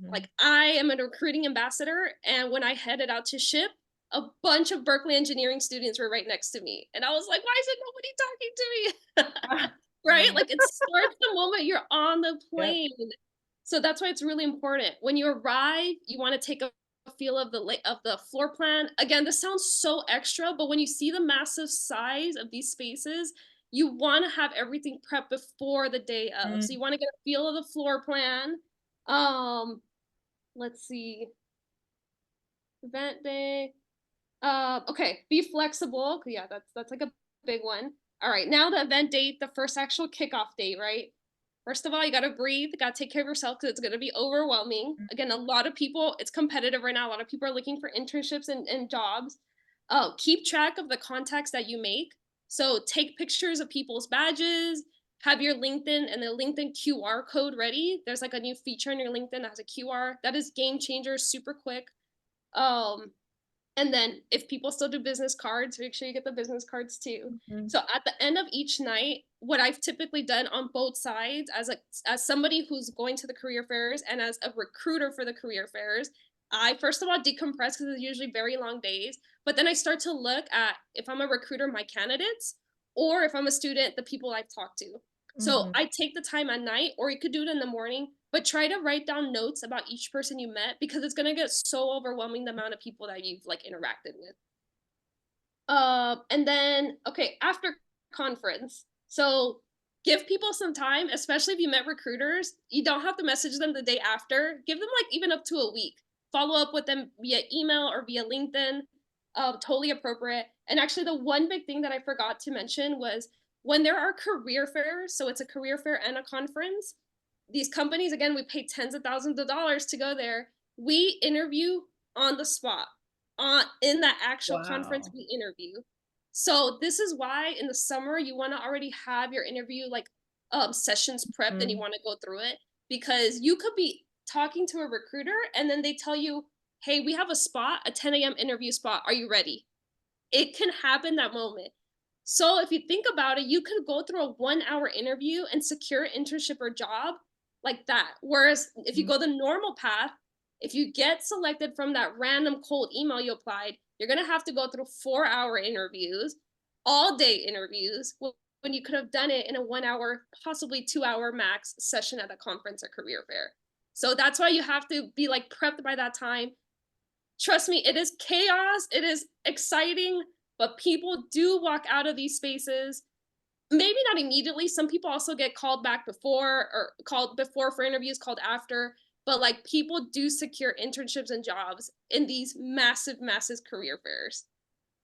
Like, I am a recruiting ambassador, and when I headed out to ship, a bunch of Berkeley engineering students were right next to me. And I was like, why is it nobody talking to me? Right? Like, it starts the moment you're on the plane. So that's why it's really important. When you arrive, you want to take a feel of the floor plan. Again, this sounds so extra, but when you see the massive size of these spaces, you want to have everything prepped before the day of. So you want to get a feel of the floor plan. Let's see. Event day. Okay, be flexible. Yeah, that's like a big one. All right, now the event date, the first actual kickoff date, right? First of all, you gotta breathe, you gotta take care of yourself because it's gonna be overwhelming. Again, a lot of people, it's competitive right now. A lot of people are looking for internships and jobs. Keep track of the contacts that you make. So take pictures of people's badges, have your LinkedIn and the LinkedIn QR code ready. There's like a new feature in your LinkedIn that has a QR. That is game changer, super quick. And then if people still do business cards, make sure you get the business cards too. So at the end of each night, what I've typically done on both sides as somebody who's going to the career fairs and as a recruiter for the career fairs, I first of all decompress because it's usually very long days, but then I start to look at, if I'm a recruiter, my candidates, or if I'm a student, the people I've talked to. So I take the time at night, or you could do it in the morning, but try to write down notes about each person you met because it's gonna get so overwhelming the amount of people that you've like interacted with. And then, okay, after conference. So give people some time, especially if you met recruiters. You don't have to message them the day after. Give them like even up to a week. Follow up with them via email or via LinkedIn. Totally appropriate. And actually, the one big thing that I forgot to mention was when there are career fairs, so it's a career fair and a conference, these companies, again, we pay tens of thousands of dollars to go there. We interview on the spot. In that actual conference, we interview. So this is why in the summer you want to already have your interview like sessions prepped and you want to go through it, because you could be talking to a recruiter and then they tell you, hey, we have a spot, a 10 a.m. interview spot. Are you ready? It can happen that moment. So if you think about it, you could go through a 1-hour interview and secure an internship or job like that. Whereas if you go the normal path, if you get selected from that random cold email you applied, you're going to have to go through 4-hour interviews, all day interviews, when you could have done it in a 1-hour, possibly 2-hour max session at a conference or career fair. So that's why you have to be like prepped by that time. Trust me, it is chaos. It is exciting, but people do walk out of these spaces. Maybe not immediately. Some people also get called back before, or called before for interviews, called after. But like, people do secure internships and jobs in these massive career fairs.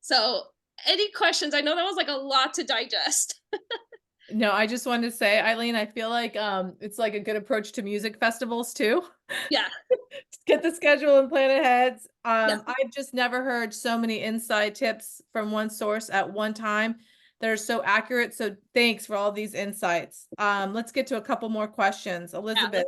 So any questions? I know that was like a lot to digest. No, I just wanted to say, Aileen, I feel like it's like a good approach to music festivals too. Yeah. Get the schedule and plan ahead. I've just never heard so many inside tips from one source at one time that are so accurate. So thanks for all these insights. Let's get to a couple more questions. Elizabeth.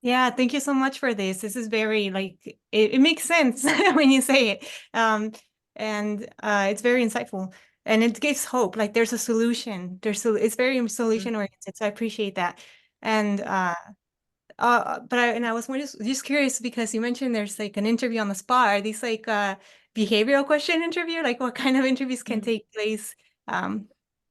Yeah, thank you so much for this. This is very like it makes sense when you say it. And it's very insightful and it gives hope. Like there's a solution. It's very solution oriented. So I appreciate that. And but I was just curious because you mentioned there's like an interview on the spot. Are these like behavioral question interview? Like what kind of interviews can take place?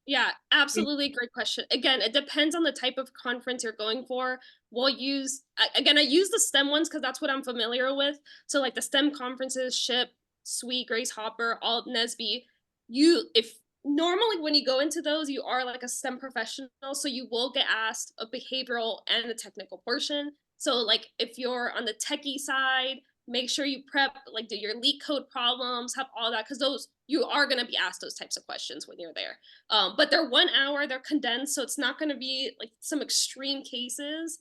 Yeah, absolutely. Great question. Again, it depends on the type of conference you're going for. We'll use, again, I use the STEM ones because that's what I'm familiar with. So like the STEM conferences, SHIP, SWE, Grace Hopper, Alt, NSBE, if normally when you go into those, you are like a STEM professional, so you will get asked a behavioral and a technical portion. So like if you're on the techie side, make sure you prep, like do your leak code problems, have all that, because those, you are going to be asked those types of questions when you're there. But they're 1 hour, they're condensed, so it's not going to be like some extreme cases.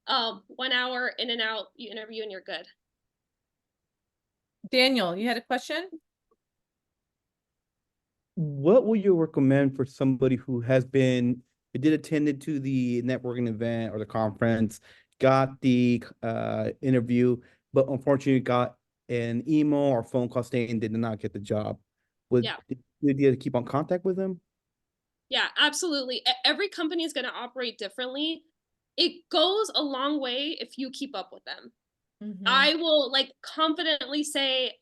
1 hour in and out, you interview and you're good. Daniel, you had a question? What would you recommend for somebody who did attended to the networking event or the conference got the interview, but unfortunately got an email or phone call saying they did not get the job. Yeah. Did you keep on contact with them? Yeah, absolutely. Every company is going to operate differently. It goes a long way if you keep up with them. Mhm. I will like confidently say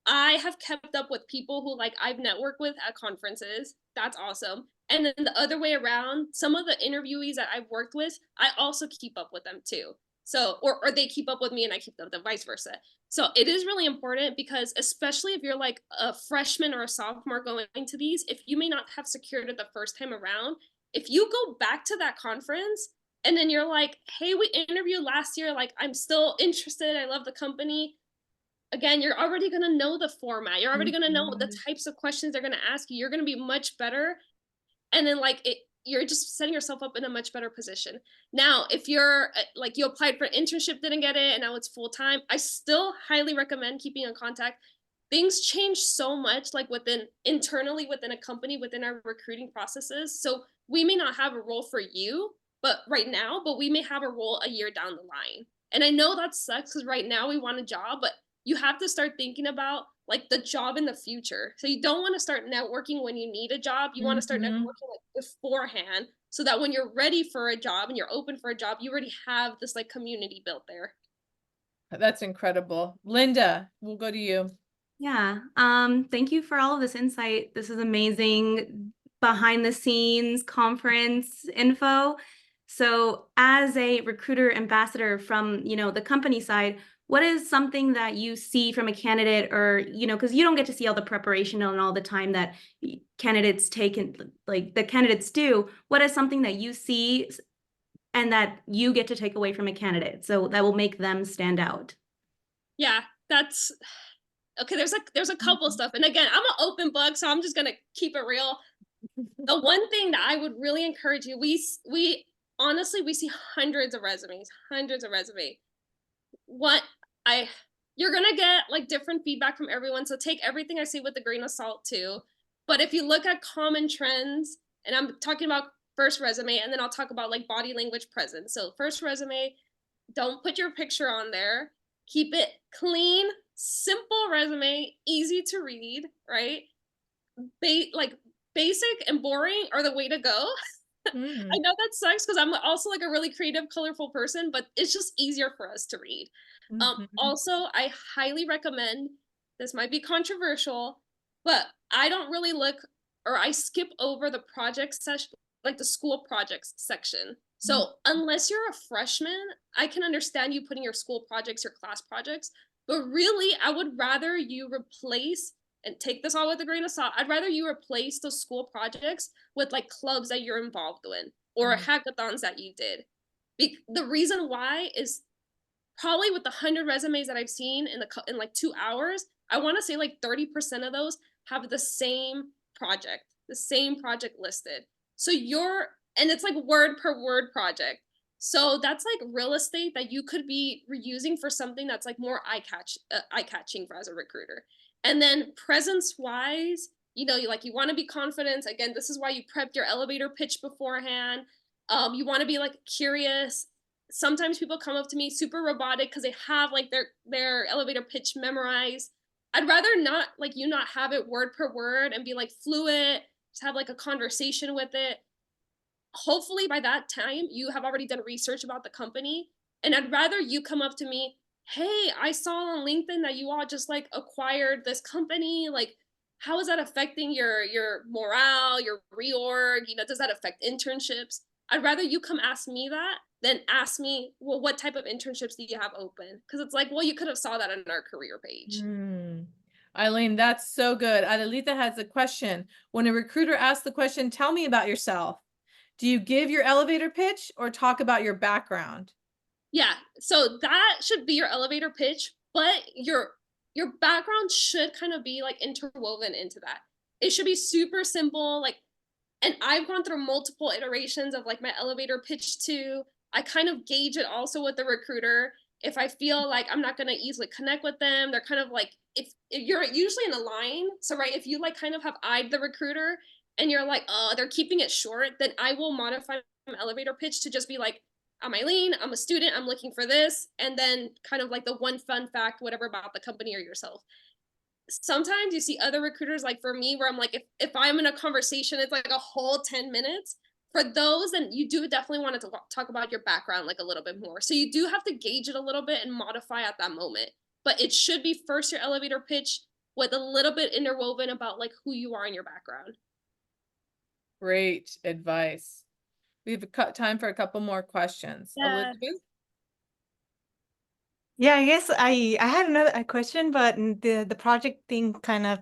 I have kept up with people who like I've networked with at conferences. That's awesome. And then the other way around, some of the interviewees that I've worked with, I also keep up with them too. So, or they keep up with me and I keep up with them, vice versa. So it is really important because especially if you're like a freshman or a sophomore going to these, if you may not have secured it the first time around, if you go back to that conference and then you're like, hey, we interviewed last year, like I'm still interested, I love the company. Again, you're already going to know the format. You're already going to know the types of questions they're going to ask you. You're going to be much better. And then like you're just setting yourself up in a much better position. Now, if you're like you applied for an internship, didn't get it, and now it's full time, I still highly recommend keeping in contact. Things change so much like internally within a company, within our recruiting processes. So we may not have a role for you, but right now, but we may have a role a year down the line. And I know that sucks because right now we want a job, but you have to start thinking about like the job in the future. So you don't want to start networking when you need a job. You want to start networking like beforehand so that when you're ready for a job and you're open for a job, you already have this like community built there. That's incredible. Linda, we'll go to you. Yeah. Thank you for all of this insight. This is amazing behind the scenes conference info. So as a recruiter ambassador from, the company side, what is something that you see from a candidate or, because you don't get to see all the preparation and all the time that candidates take and like the candidates do, what is something that you see and that you get to take away from a candidate so that will make them stand out? Yeah, that's okay. There's a couple of stuff. And again, I'm an open book, so I'm just going to keep it real. The one thing that I would really encourage you, we honestly, we see hundreds of resumes. You're gonna get like different feedback from everyone, so take everything I say with a grain of salt too. But if you look at common trends, and I'm talking about first resume, and then I'll talk about like body language presence. So first resume, don't put your picture on there. Keep it clean, simple resume, easy to read, right? Like basic and boring are the way to go. I know that sucks because I'm also like a really creative, colorful person, but it's just easier for us to read. Also, I highly recommend, this might be controversial, but I don't really look, or I skip over the project session, like the school projects section. So unless you're a freshman, I can understand you putting your school projects, your class projects, but really I would rather you replace, and take this all with a grain of salt, I'd rather you replace those school projects with like clubs that you're involved in or hackathons that you did. The reason why is probably with the 100 resumes that I've seen in like 2 hours, I want to say like 30% of those have the same project listed. So and it's like word per word project. So that's like real estate that you could be reusing for something that's like more eye-catching as a recruiter. And then presence wise, you want to be confident. Again, this is why you prepped your elevator pitch beforehand. You want to be like curious. Sometimes people come up to me super robotic because they have like their elevator pitch memorized. I'd rather not have it word per word and be like fluid, just have like a conversation with it. Hopefully by that time you have already done research about the company, and I'd rather you come up to me, hey, I saw on LinkedIn that you all just like acquired this company, like how is that affecting your morale, your reorg, does that affect internships? I'd rather you come ask me that than ask me, well, what type of internships do you have open? Because it's like, well, you could have saw that on our career page. Aileen, that's so good. Adelita has a question. When a recruiter asks the question, tell me about yourself, do you give your elevator pitch or talk about your background? Yeah, so that should be your elevator pitch, but your background should kind of be like interwoven into that. It should be super simple, like, and I've gone through multiple iterations of like my elevator pitch too. I kind of gauge it also with the recruiter. If I feel like I'm not going to easily connect with them, they're kind of like, if you're usually in a line. So, right, if you like kind of have eyed the recruiter and you're like, oh, they're keeping it short, then I will modify my elevator pitch to just be like, I'm Aileen, I'm a student, I'm looking for this, and then kind of like the one fun fact, whatever about the company or yourself. Sometimes you see other recruiters, like for me, where I'm like, if I'm in a conversation, it's like a whole 10 minutes. For those, then you do definitely want to talk about your background like a little bit more. So you do have to gauge it a little bit and modify at that moment. But it should be first your elevator pitch with a little bit interwoven about like who you are in your background. Great advice. We have time for a couple more questions. Yeah. Elizabeth? Yeah, I guess I had a question, but the project thing kind of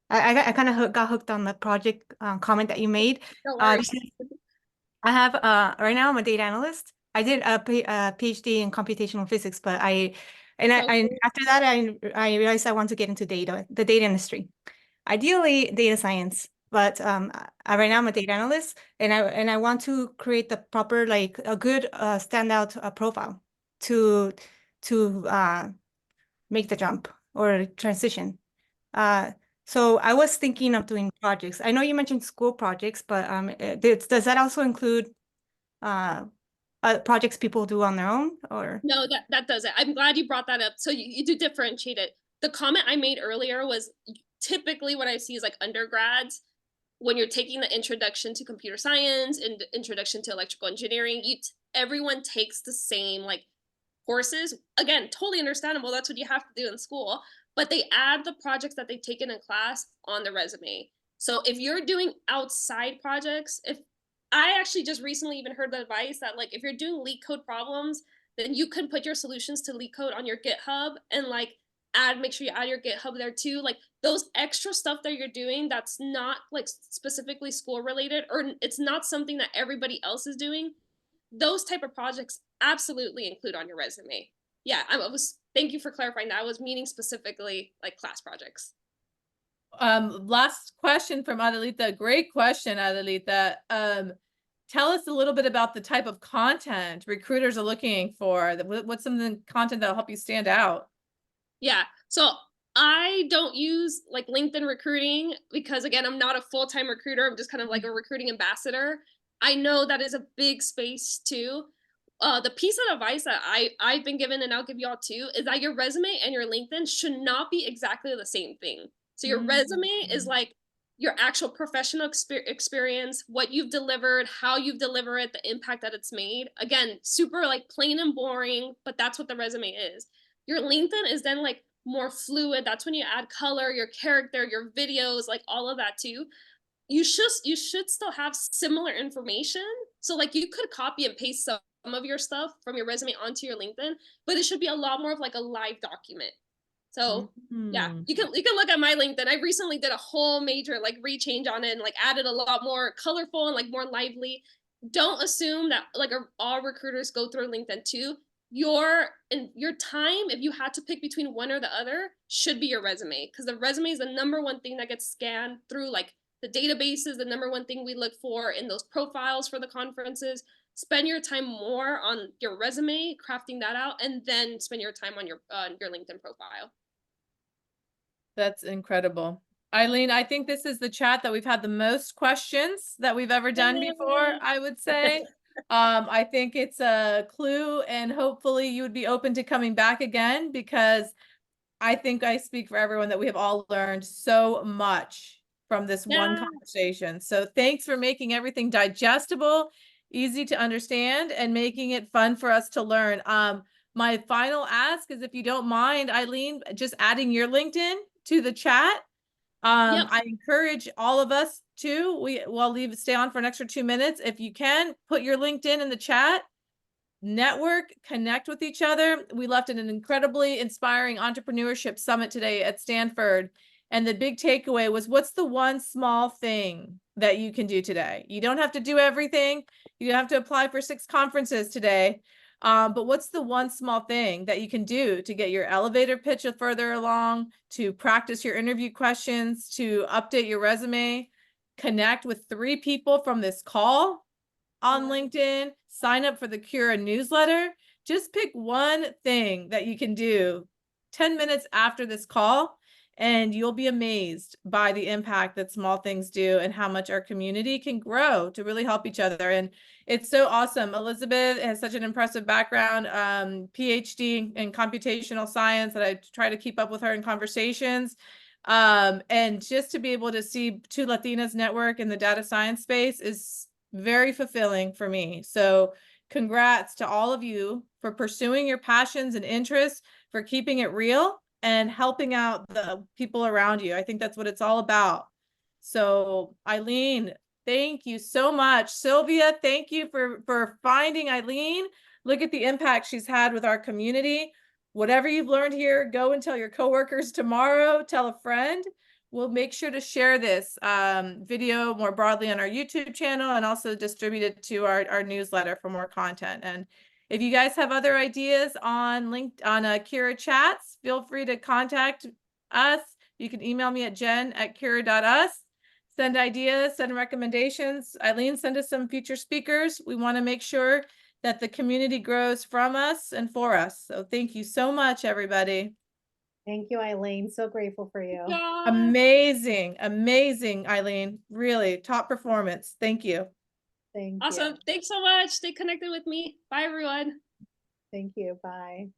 I kind of got hooked on the project comment that you made. No worries. I have right now I'm a data analyst. I did a PhD in computational physics, but I after that I realized I want to get into the data industry. Ideally data science, but right now I'm a data analyst, and I want to create the proper, like a good standout profile to make the jump or transition. So I was thinking of doing projects. I know you mentioned school projects, but does that also include projects people do on their own, or? No, that does it. I'm glad you brought that up. So you do differentiate it. The comment I made earlier was typically what I see is like undergrads, when you're taking the introduction to computer science and introduction to electrical engineering, everyone takes the same like courses. Again, totally understandable. That's what you have to do in school. But they add the projects that they've taken in class on the resume. So if you're doing outside projects, if I actually just recently even heard the advice that like if you're doing leak code problems, then you can put your solutions to leak code on your GitHub and like make sure you add your GitHub there too. Like those extra stuff that you're doing that's not like specifically school related, or it's not something that everybody else is doing, those type of projects absolutely include on your resume. Yeah, thank you for clarifying that. I was meaning specifically like class projects. Last question from Adelita. Great question, Adelita. Tell us a little bit about the type of content recruiters are looking for. What's some of the content that'll help you stand out? Yeah, so I don't use like LinkedIn recruiting because again, I'm not a full-time recruiter. I'm just kind of like a recruiting ambassador. I know that is a big space too. The piece of advice that I've been given, and I'll give y'all too, is that your resume and your LinkedIn should not be exactly the same thing. So your resume is like your actual professional experience, what you've delivered, how you've delivered it, the impact that it's made. Again, super like plain and boring, but that's what the resume is. Your LinkedIn is then like more fluid. That's when you add color, your character, your videos, like all of that too. You should still have similar information. So like you could copy and paste some of your stuff from your resume onto your LinkedIn, but it should be a lot more of like a live document. So yeah, you can look at my LinkedIn. I recently did a whole major like rechange on it and like added a lot more colorful and like more lively. Don't assume that like all recruiters go through LinkedIn too. Your time, if you had to pick between one or the other, should be your resume, because the resume is the number one thing that gets scanned through like the databases, the number one thing we look for in those profiles for the conferences. Spend your time more on your resume, crafting that out, and then spend your time on your LinkedIn profile. That's incredible. Aileen, I think this is the chat that we've had the most questions that we've ever done before, I would say. I think it's a clue, and hopefully you would be open to coming back again, because I think I speak for everyone that we have all learned so much from this one conversation. So thanks for making everything digestible, easy to understand, and making it fun for us to learn. My final ask is, if you don't mind, Aileen, just adding your LinkedIn to the chat. Yep. I encourage all of us to, we'll stay on for an extra 2 minutes. If you can, put your LinkedIn in the chat, network, connect with each other. We left an incredibly inspiring entrepreneurship summit today at Stanford. And the big takeaway was, what's the one small thing that you can do today? You don't have to do everything. You don't have to apply for 6 conferences today. But what's the one small thing that you can do to get your elevator pitch further along, to practice your interview questions, to update your resume, connect with 3 people from this call on LinkedIn, sign up for the Cura newsletter? Just pick one thing that you can do 10 minutes after this call, And you'll be amazed by the impact that small things do and how much our community can grow to really help each other. And it's so awesome. Elizabeth has such an impressive background, PhD in computational science, that I try to keep up with her in conversations. And just to be able to see two Latinas network in the data science space is very fulfilling for me. So congrats to all of you for pursuing your passions and interests, for keeping it real and helping out the people around you. I think that's what it's all about. So Aileen, thank you so much. Sylvia, thank you for finding Aileen. Look at the impact she's had with our community. Whatever you've learned here, go and tell your coworkers tomorrow, tell a friend. We'll make sure to share this video more broadly on our YouTube channel and also distribute it to our newsletter for more content. And if you guys have other ideas on Cura chats, feel free to contact us. You can email me at jen@cura.us. Send ideas, send recommendations. Aileen, send us some future speakers. We want to make sure that the community grows from us and for us. So thank you so much, everybody. Thank you, Aileen. So grateful for you. Yeah. Amazing, amazing, Aileen. Really top performance. Thank you. Thank Awesome. you. Thanks so much. Stay connected with me. Bye, everyone. Thank you. Bye.